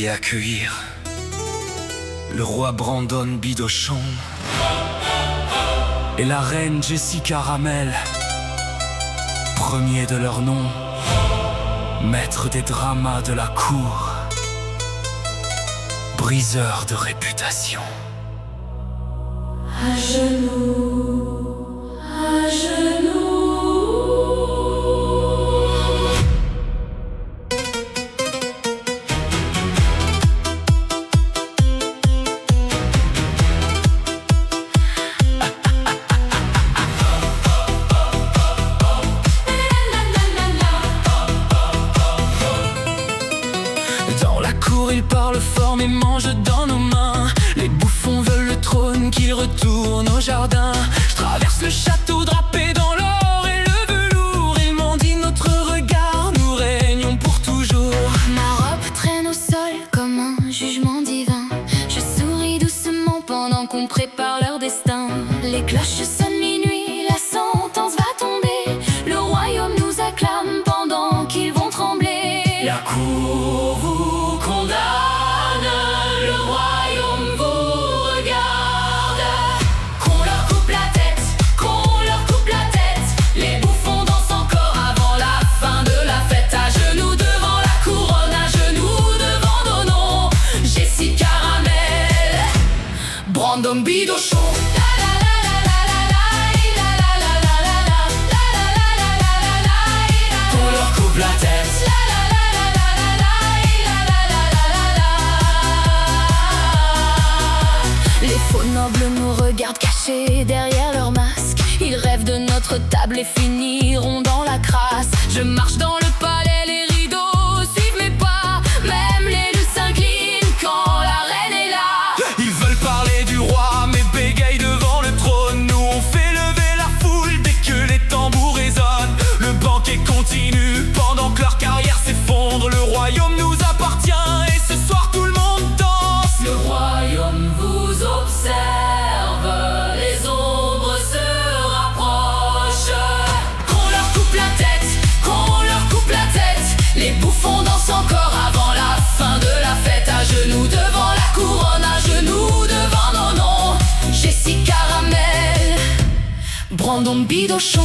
y accueillir le roi Brandon Bidochon et la reine Jessica Ramel, premiers de leur nom, maîtres des dramas de la cour, briseurs de réputation. À genoux, à genoux. Dans la cour, ils parlent fort mais mangent dans nos mains. Les bouffons veulent le trône, qu'ils retournent au jardin. Je traverse le château drapé dans l'or et le velours. Ils m'ont dit notre regard, nous régnons pour toujours. Ma robe traîne au sol comme un jugement divin. Je souris doucement pendant qu'on prépare leur destin. Les cloches sonnent minuit, la sentence va tomber. Le royaume nous acclame pendant qu'ils vont trembler. La cour vous condamne, le royaume vous regarde. Qu'on leur coupe la tête, qu'on leur coupe la tête. Les bouffons dansent encore avant la fin de la fête. À genoux devant la couronne, à genoux devant nos noms. Jessica Ramel, Brandon Bidochon. Qu'on leur coupe la tête. Les faux nobles nous regardent cachés derrière leur masque. Ils rêvent de notre table et finiront dans la crasse. Je marche dans le palais, les rideaux suivent mes pas. Même l'élu s'incline quand la reine est là. Ils veulent parler du roi mais bégayent devant le trône. Nous on fait lever la foule dès que les tambours résonnent. Le banquet continue pendant que leur carrière s'effondre. Le royaume nous appartient et ce soir tout le monde danse. Le royaume vous observe, les ombres se rapprochent. Qu'on leur coupe la tête, qu'on leur coupe la tête. Les bouffons dansent encore avant la fin de la fête. À genoux devant la couronne, à genoux devant nos noms. Jessica Ramel, Brandon Bidochon.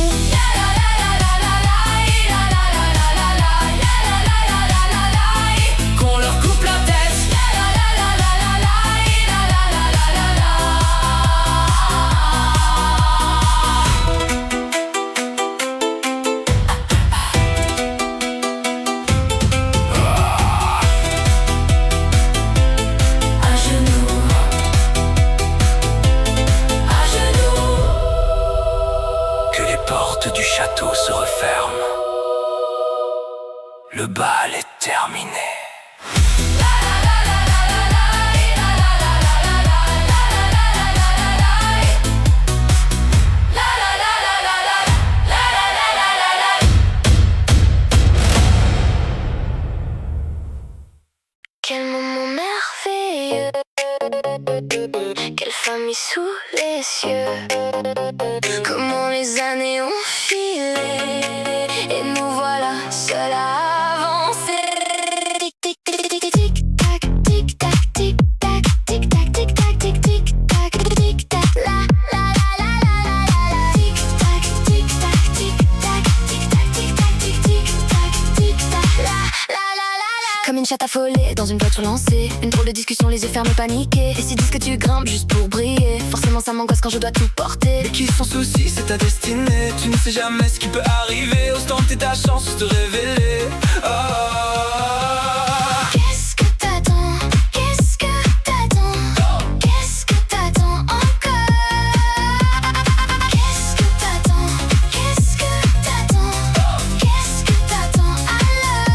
Qu'on leur coupe la tête. À genoux, à genoux. Que les portes du château se referment. Le bal est terminé. Quel moment merveilleux, quelle famille sous les cieux. Comment les années ont filé et nous voilà seuls à avancer. Tic tic tic tic tic tac, tic tac tic tac, tic tac tic tac tic tic tac, tic tac la la la la la la la. Tic tac tic tac tic tac, tic tac tic tac tic tic tac, tic tac la la la la la. Comme une chatte affolée dans une voiture lancée, une drôle de discussion, les yeux fermés paniqués. Et s'ils disent que tu grimpes juste pour briller, forcément ça m'angoisse quand je dois tout porter. Mais qui sans souci, c'est ta destinée. Tu ne sais jamais ce qui peut arriver. Autant que t'es ta chance de te révéler. Qu'est-ce que t'attends? Qu'est-ce que t'attends? Qu'est-ce que t'attends encore? Qu'est-ce que t'attends? Qu'est-ce que t'attends? Qu'est-ce que t'attends alors?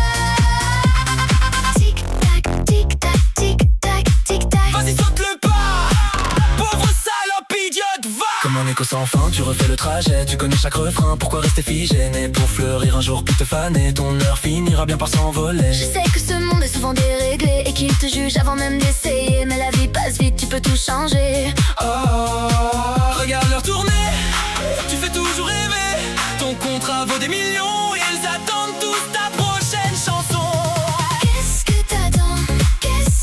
Tic tac, tic tac, tic tac, tic tac. Vas-y, saute le pas, pauvre salope idiote, va. Comme un écho sans fin, tu refais le trajet. Tu connais chaque refrain, pourquoi rester figé? Né pour fleurir un jour puis te faner. Ton heure finira bien par s'envoler. Je sais que ce monde est souvent déréglé et qu'il te juge avant même d'essayer. Mais la vie passe vite, tu peux tout changer. Regarde leur tourner, tu fais toujours rêver. Ton contrat vaut des millions et ils attendent tous ta prochaine chanson. Qu'est-ce que t'attends? Qu'est-ce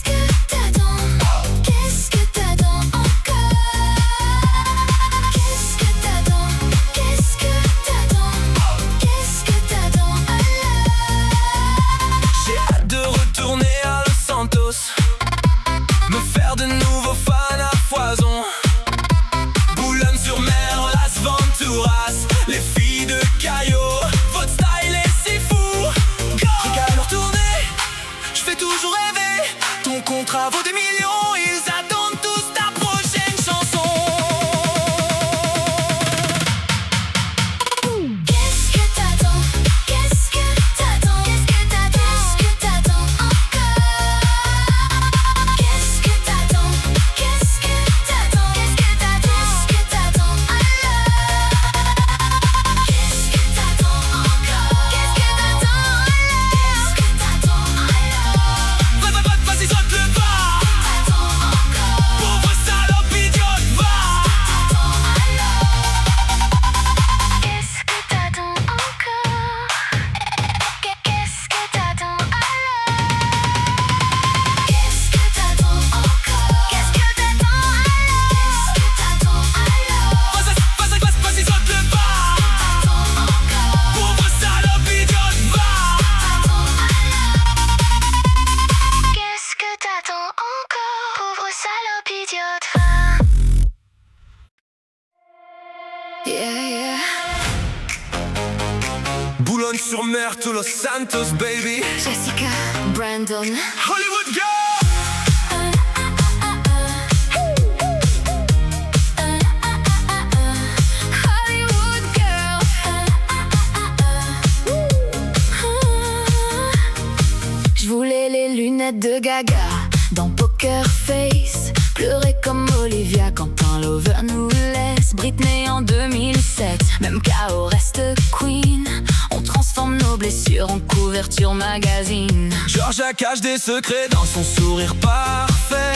Boulogne-sur-Mer to Los Santos, baby. Jessica, Brandon, Hollywood girl. Hollywood girl. Je voulais les lunettes de Gaga dans Poker Face, pleurer comme Olivia quand un lover nous laisse. Britney en 2007, même KO reste queen. On transforme nos blessures en couverture magazine. Georgia cache des secrets dans son sourire parfait.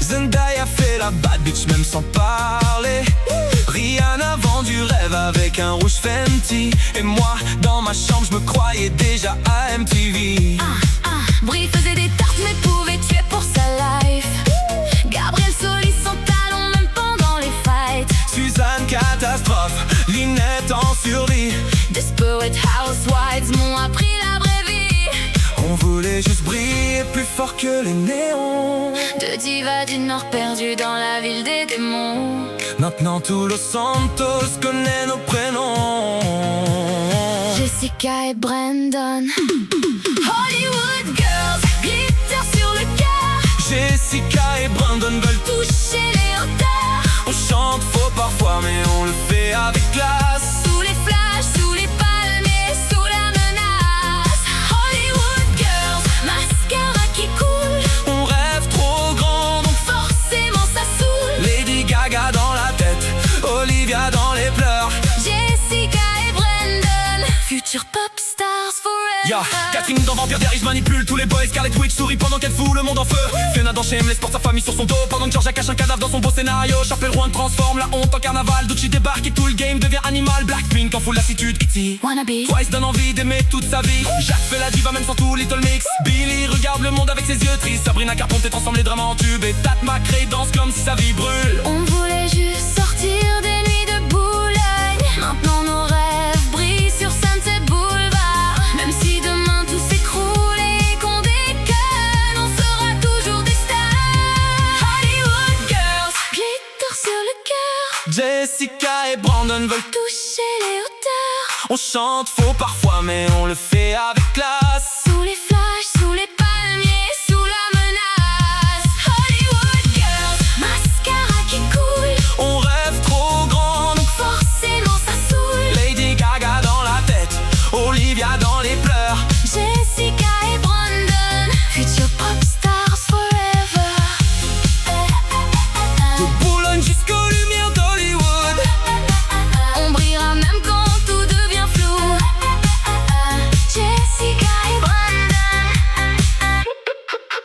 Zendaya fait la bad bitch même sans parler. Rihanna vend du rêve avec un rouge Fenty. Et moi, dans ma chambre, je me croyais déjà à MTV. Brie faisait des tartes mais pouvait tuer pour sa life. Gabriel Solis sans talons même pendant les fights. Suzanne catastrophe, Linette en survie. Desperate Housewives m'ont appris la vraie vie. On voulait juste briller plus fort que les néons. Deux divas du Nord perdues dans la ville des démons. Maintenant tout Los Santos connaît nos prénoms. Jessica et Brandon. Hollywood girls, glitter sur le cœur. Jessica et Brandon veulent Toucher les hauteurs. On chante faux parfois mais on le fait avec classe. Sous les flashs, sous les palmiers, sous la menace. Hollywood girls, mascara qui coule. On rêve trop grand donc Forcément ça saoule. Lady Gaga dans la tête, Olivia dans les pleurs. Jessica et Brandon, future pop stars forever. Ya, Catherine dans Vampire Diaries manipule tous les boys. Scarlet Witch sourit pendant qu'elle fout le monde en feu. Fiona dans Shameless porte sa famille sur son dos. Pendant que Georgia cache un cadavre dans son beau scénario. Chapelle Rouen transforme la honte en carnaval. Gucci débarque et tout le game devient animal. Blackpink en full lassitude, Itzy Wannabe. Twice donne envie d'aimer toute sa vie. Jacques fait la diva même sans tout Little Mix. Billy regarde le monde avec ses yeux tristes. Sabrina Carpenter transforme les drames en tubes. Et Tat McRae danse comme si sa vie brûle. On voulait juste sortir des nuits de Boulogne. Maintenant nos rêves brillent sur Sunset Boulevard. Même si demain tout s'écroule et qu'on déconne, on sera toujours des stars. Hollywood girls, glitter sur le cœur. Jessica et Brandon veulent Toucher les hauteurs. On chante faux parfois mais on le fait avec classe. Sous les flashs, sous les palmiers, sous la menace. Hollywood girls, mascara qui coule. On rêve trop grand donc Forcément ça saoule. Lady Gaga dans la tête, Olivia dans les pleurs. Jessica et Brandon, future pop stars forever. De Boulogne jusqu'aux lumières d'Hollywood. On brillera même quand tout devient flou. Jessica et Brandon,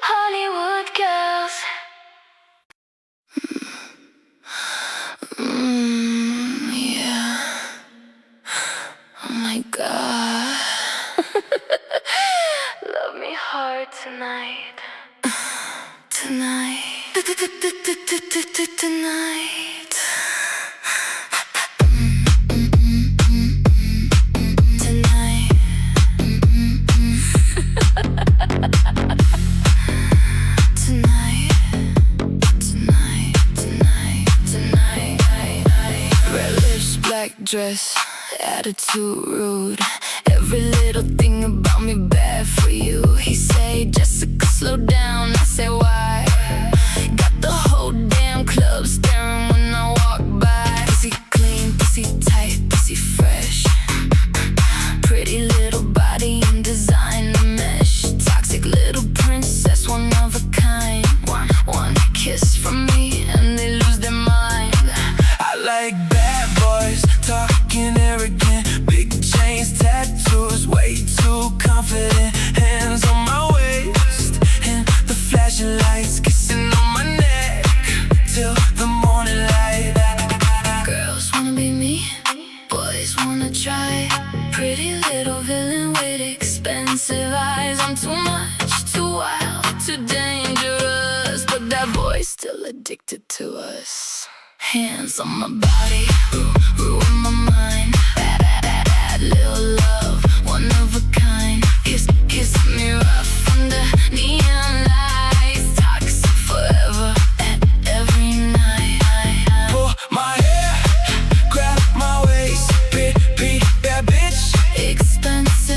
Hollywood girls. Yeah. Oh my God. Love me hard tonight. Tonight. Tonight. Tonight. Tonight. Tonight. Red lips, black dress, attitude rude. Every little thing about me bad for you. He say, Jessica, slow down. I say, why? Got the whole damn club staring when I walk by. Pussy clean, pussy tight, pussy fresh. Pretty little body in designer mesh. Toxic little princess, one of a kind. One kiss from me and they lose their mind. I like bad boys, talking arrogant. Big chains, tattoos, way too confident. Hands on my waist and the flashing lights, kissing on my neck till the morning light. Girls wanna be me, boys wanna try. Pretty little villain with expensive eyes. I'm too much, too wild, too dangerous. But that boy's still addicted to us. Hands on my body, ruin my mind. Bad little love, one of a kind. Kiss me rough under neon lights. Toxic forever and every night. Pull my hair, grab my waist, bad bitch. Expensive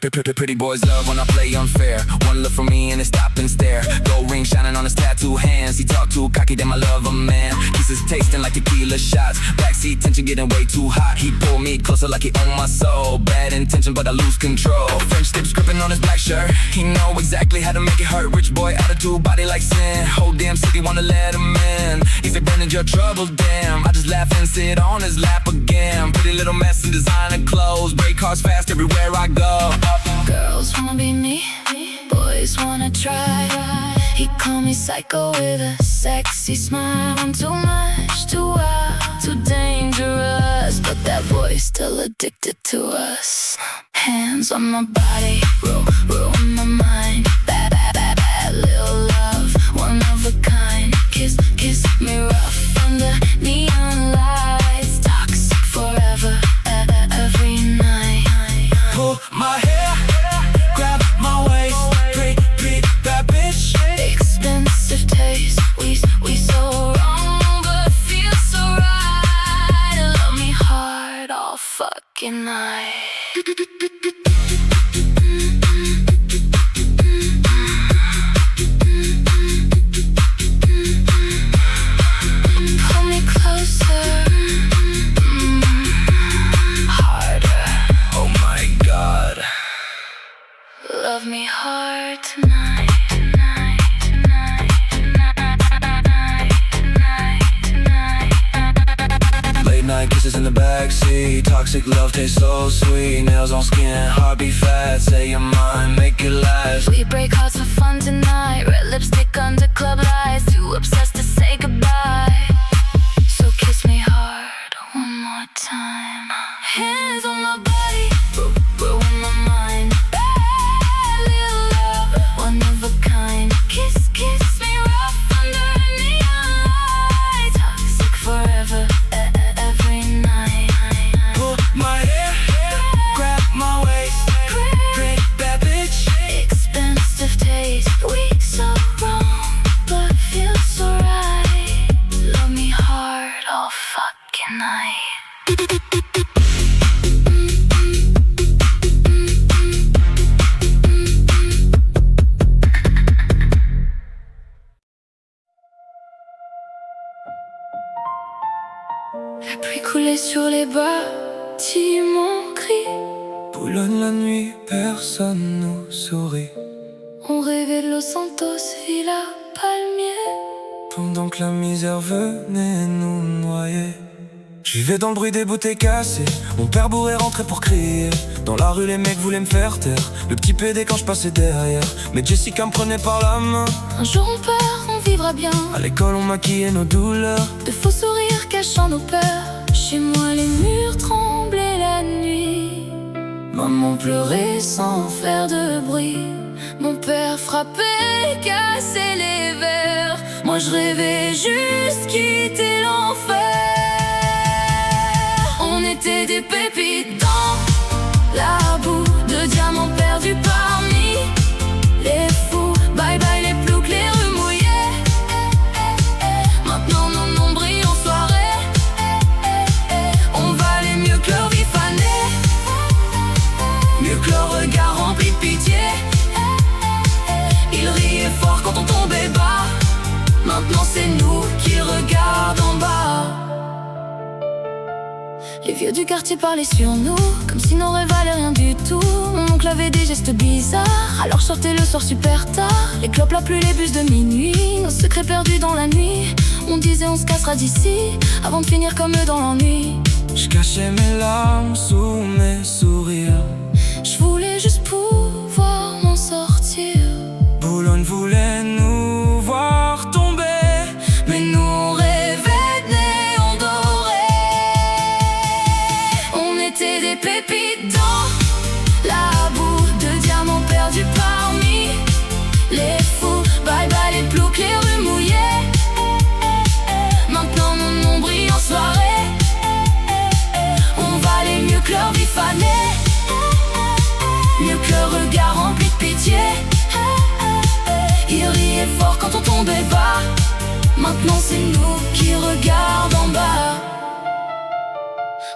Pretty boys love when I play unfair. One look from me and they stop and stare. Gold ring shining on his tattoo hands. He talk too cocky, damn I love a man. Kisses tasting like tequila shots. Backseat tension getting way too hot. He pull me closer like he own my soul. Bad intention but I lose control. French tips gripping on his black shirt. He know exactly how to make it hurt. Rich boy attitude, body like sin. Whole damn city wanna let him in. He said Brendan, your trouble, damn. I just laugh and sit on his lap again. Pretty little mess in designer clothes. Break cars fast everywhere I go. Girls wanna be me, boys wanna try. He call me psycho with a sexy smile. I'm too much, too wild, too dangerous, but that boy's still addicted to us. Hands on my body, roll on my mind. Bad, bad, bad, bad little love, one of a kind. Kiss me rough under neon lights. Toxic forever, every night. Pull my hair, grab my waist. Pretty bad bitch. Expensive taste, we so wrong, but feel so right. Love me hard all fucking night. Pull me closer, harder. Oh my god. Love me hard tonight, tonight, tonight, tonight, tonight, tonight. Late night kisses in the backseat. Toxic love tastes so sweet. Nails on skin, heart beat fast. Say you're mine, make it last. We break hearts for fun tonight. Red lipstick under club lights. Too obsessed to say goodbye. So kiss me hard one more time. Hands on my body, roll on my mind. Bad little love, one of a kind. Kiss me rough under neon lights. Toxic forever, every night. Pull my hair, grab my waist. Pretty bad bitch. Expensive taste, we so wrong, but feel so right. Love me hard all fucking night. La pluie coulait sur les bâtiments gris. Boulogne la nuit, personne nous sourit. On rêvait de Los Santos, Villa Palmier. Pendant que la misère venait nous noyer. Je vivais dans le bruit des bouteilles cassées. Mon père bourré rentrait pour crier. Dans la rue les mecs voulaient me faire taire. Le petit PD quand je passais derrière. Mais Jessica me prenait par la main. Un jour on perd, on vivra bien. À l'école on maquillait nos douleurs. De faux sourires cachant nos peurs. Chez moi les murs tremblaient la nuit. Maman pleurait sans faire de bruit. Mon père frappait, cassait les verres. Moi je rêvais juste quitter l'enfer. On était des pépites dans la boue, de diamants perdus parmi les fous. Bye bye les ploucs, les rues mouillées. Maintenant nos noms brillent en soirée. On valait mieux que leur vie fanée, mieux que leur regard rempli de pitié. Ils riaient fort quand on tombait bas. Maintenant c'est nous qui regardent en bas. Les vieux du quartier parlaient sur nous, comme si nos rêves valaient rien du tout. Mon oncle avait des gestes bizarres, alors je sortais le soir super tard. Les clopes, la pluie, les bus de minuit, nos secrets perdus dans la nuit. On disait on se cassera d'ici, avant de finir comme eux dans l'ennui. Je cachais mes larmes sous mes sourires. Je voulais juste pouvoir m'en sortir. Boulogne voulait nous voir tomber, mais nous on rêvait de néon doré. On était des pépites dans la boue, de diamants perdus parmi les fous. Bye bye les ploucs, les rues mouillées. Maintenant nos noms brillent en soirée. On valait mieux que leur vie fanée, mieux que leur regard rempli de pitié. Ils riaient fort quand on tombait bas. Maintenant c'est nous qui regardent en bas.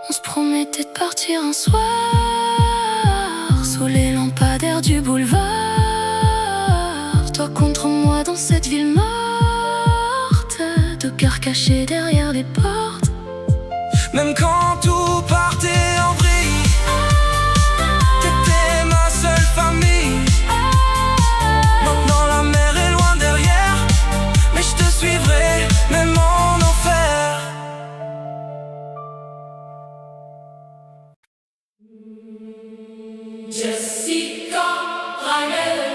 On se promettait de partir un soir sous les lampes du boulevard, toi contre moi dans cette ville morte, deux cœurs cachés derrière les portes. Même quand tout partait en vrille, t'étais ma seule famille. Maintenant la mer est loin derrière, mais je te suivrai, même en enfer. Jessica Raimel.